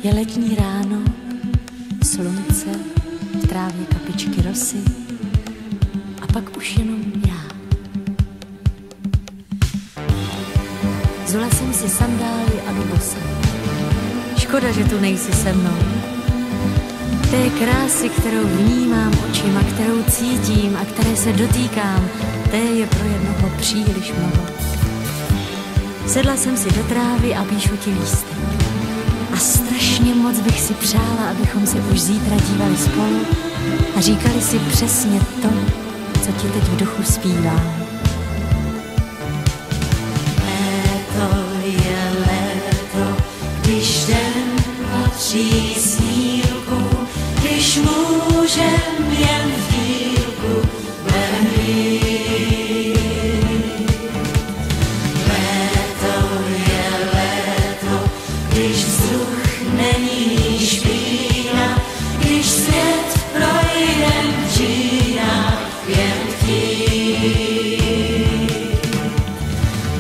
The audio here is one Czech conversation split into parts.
Je letní ráno, slunce, v trávě kapičky rosy a pak už jenom já. Zula jsem si sandály a jdu bosa. Škoda, že tu nejsi se mnou. Té krásy, kterou vnímám očima, kterou cítím a které se dotýkám, té je pro jednoho příliš mnoho. Sedla jsem si do trávy a píšu ti lístek. A strašně moc bych si přála, abychom se už zítra dívali spolu a říkali si přesně to, co ti teď v duchu zpívám. Léto je léto, když den patří snílku, když můžem jen v dílku venit. Léto je léto, když vzduch není špína, když svět projde v džínách jen chtít.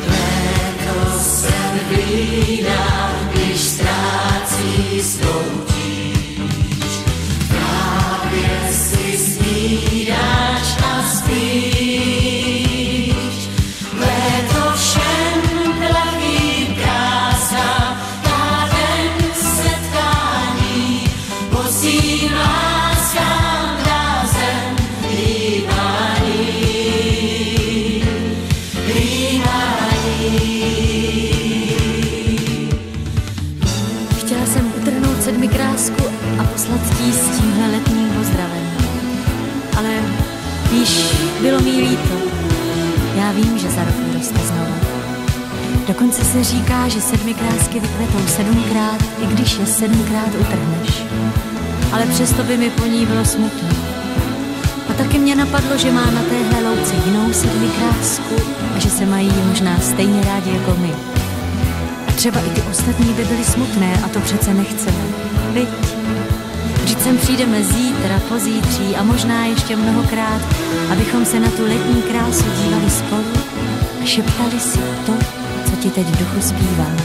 Léto se vlídá, když ztrácí svou tíž. Právě si snídáš a spíš. Léto všem plaví krása, dá den setkání, posílá sám rázem líbání. Chtěla jsem utrhnout sedmikrásku a poslat ti s tímhle letním pozdravem. Ale víš, bylo mi líto. Já vím, že za rok vyroste znovu. Dokonce se říká, že sedmikrásky vykvetou 7krát, i když je 7krát utrhneš. Ale přesto by mi po ní bylo smutno. A taky mě napadlo, že má na téhle louce jinou sedmikrásku a že se mají možná stejně rádi jako my. A třeba i ty ostatní by byly smutné a to přece nechceme. Viď? Vždyť sem přijdeme zítra, pozítří a možná ještě mnohokrát, abychom se na tu letní krásu dívali spolu a šeptali si to, co ti teď v duchu zpívám.